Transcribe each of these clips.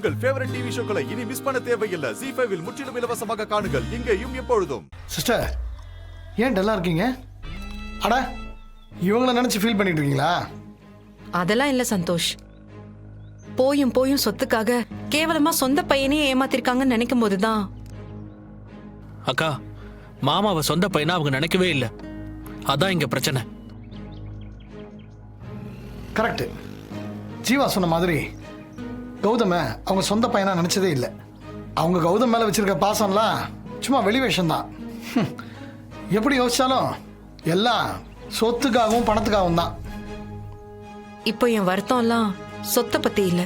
உங்கள் favourite TV ஷோக்களை இனி miss பண்ண தேவையில்லை. ZEE5 இல் முற்றிலும் இலவசமாக காணுங்கள். இங்கேயும் எப்பொழுதும். சிஸ்டர், ஏன் டல்லா இருக்கீங்க? அட, இவங்கள நினைச்சு ஃபீல் பண்ணிட்டு இருக்கீங்களா? அதெல்லாம் இல்ல சந்தோஷ். போயும் போயும் சொத்துக்காக கேவலமா சொந்த பையனையே ஏமாத்திருக்காங்கன்னு நினைக்கும் போதுதான். அக்கா, மாமாவை சொந்த பையனா அவங்க நினைக்கவே இல்லை. அதான் இங்க பிரச்சனை. கரெக்ட். ஜீவா சொன்ன மாதிரி கௌதம அவங்க சொந்த பையனா நினைச்சதே இல்லை. அவங்க கௌதம் மேல வச்சிருக்க பாசம்லாம் சும்மா வெளி வேஷம்தான். எப்படி யோசிச்சாலும் எல்லாம் சொத்துக்காகவும் பணத்துக்காகவும் தான். இப்போ என் வருத்தம் எல்லாம் சொத்தை பத்தி இல்ல,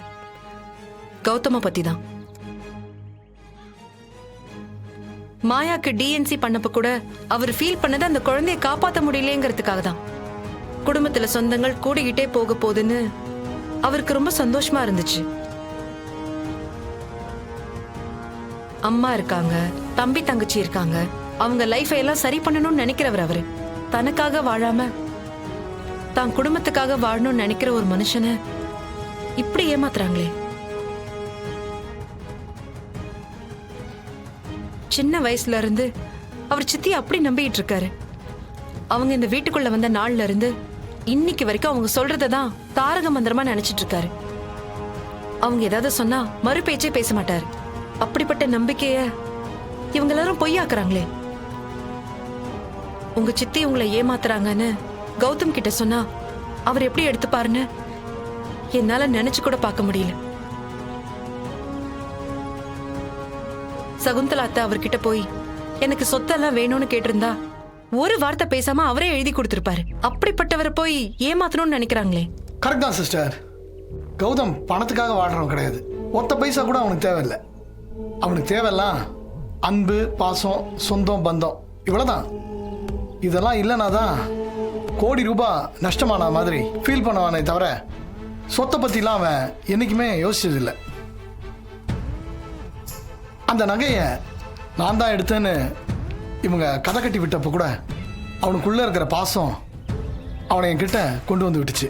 கௌதம பத்தி தான். மாயாக்கு டிஎன்சி பண்ணப்ப கூட அவர் ஃபீல் பண்ணது அந்த குழந்தையை காப்பாற்ற முடியலங்கிறதுக்காக தான். குடும்பத்துல சொந்தங்கள் கூடிக்கிட்டே போக போகுதுன்னு அவருக்கு ரொம்ப சந்தோஷமா இருந்துச்சு. அம்மா இருக்காங்க, தம்பி தங்கச்சி இருக்காங்க, அவங்க லைஃபை எல்லாம் சரி பண்ணணும்னு நினைக்கிறவர் அவரு. தனக்காக வாழாம தான் குடும்பத்துக்காக வாழணும்னு நினைக்கிற ஒரு மனுஷனை இப்படி ஏமாத்துறாங்களே. சின்ன வயசுல இருந்து அவர் சித்தி அப்படி நம்பிட்டு இருக்காரு. அவங்க இந்த வீட்டுக்குள்ள வந்த நாள்ல இருந்து இன்னைக்கு வரைக்கும் அவங்க சொல்றதான் தாரக மந்திரமா நினைச்சிட்டு இருக்காரு. அவங்க ஏதாவது சொன்னா மறு பேச்சே பேச மாட்டாரு. அப்படிப்பட்ட நம்பிக்கைய இவங்க எல்லாரும் பொய்யாக்குறாங்களே. உங்க சித்தி உங்களை ஏமாத்துறாங்கன்னு கௌதம் கிட்ட சொன்னா அவர் எப்படி எடுத்துப்பாருன்னு என்னால நினைச்சு கூட பார்க்க முடியல. சகுந்தலா அத்தை அவர்கிட்ட போய் எனக்கு சொத்தெல்லாம் வேணும்னு கேட்டிருந்தா ஒரு வார்த்தை பேசாம அவரே எழுதி கொடுத்திருப்பாரு. அப்படிப்பட்டவரை போய் ஏமாத்தணும்னு நினைக்கிறாங்களே. கரெக்ட் தான் சிஸ்டர். கௌதம் பணத்துக்காக வாழ்றவன் கிடையாது. ஒத்த பைசா கூட அவனுக்கு தேவையில்லை. அவனுக்கு தேவையெல்லாம் அன்பு, பாசம், சொந்தம், பந்தம், இவ்வளவுதான். இதெல்லாம் இல்லைனா தான் கோடி ரூபாய் நஷ்டமான மாதிரி ஃபீல் பண்ணுவானே தவிர சொத்தை பத்திலாம் அவன் என்னைக்குமே யோசிச்சதில்லை. அந்த நகையை நான் தான் எடுத்தேன்னு இவங்க கதை கட்டி விட்டப்போ கூட அவனுக்குள்ள இருக்கிற பாசம் அவனை என்கிட்ட கொண்டு வந்து விட்டுச்சு.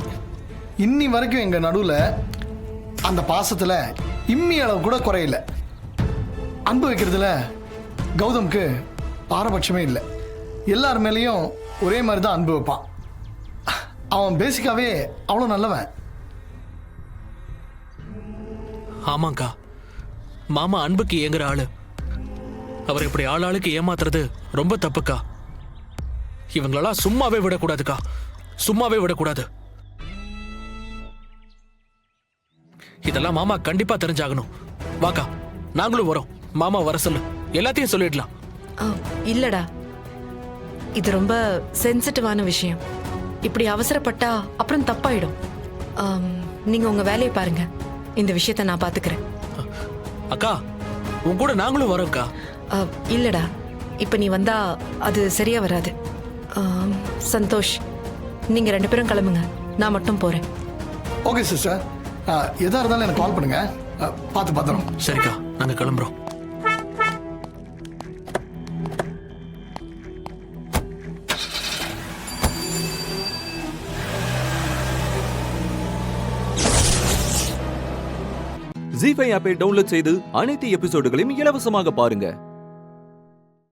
இன்னி வரைக்கும் எங்க நடுவில் அந்த பாசத்துல இம்மி அளவு கூட குறையில. அன்பு வைக்கிறதுல கௌதம்க்கு பாரபட்சமே இல்லை. எல்லார் மேலேயும் ஒரே மாதிரி தான் அன்பு வைப்பான். அவன் பேசிக்காவே அவ்வளோ நல்லவன். ஆமாக்கா, மாமா அன்புக்கு ஏங்குற ஆளு. அவர் இப்படி ஆளாளுக்கு ஏமாத்துறது ரொம்ப தப்புக்கா. இவங்களெல்லாம் சும்மாவே விடக்கூடாதுக்கா, சும்மாவே விடக்கூடாது. இதெல்லாம் மாமா கண்டிப்பா தெரிஞ்சாகணும். வாக்கா, நாங்களும் வரோம். மாமா வர சொல்லு, எல்லாத்தையும் சொல்லிடலாம். இல்லடா, இது ரொம்ப சென்சிட்டிவான விஷயம். இப்படி அவசரப்பட்டா அப்புறம் தப்பாயிடும். நீங்க உங்க வேலையை பாருங்க, இந்த விஷயத்த நான் பாத்துக்கிறேன். அக்கா, உன் கூட நாங்களும் வரோம்க்கா. இல்லடா, இப்ப நீ வந்தா அது சரியா வராது. சந்தோஷ், நீங்க 2 பேரும் கிளம்புங்க, நான் மட்டும் போறேன். ஓகே சிஸ்டர், எதா இருந்தாலும் எனக்கு கால் பண்ணுங்க. பார்த்து பத்திரம். சரிக்கா, நாங்க கிளம்புறோம். ZEE5 ஆப்பை டவுன்லோட் செய்து அனைத்து எபிசோடுகளையும் இலவசமாக பாருங்க.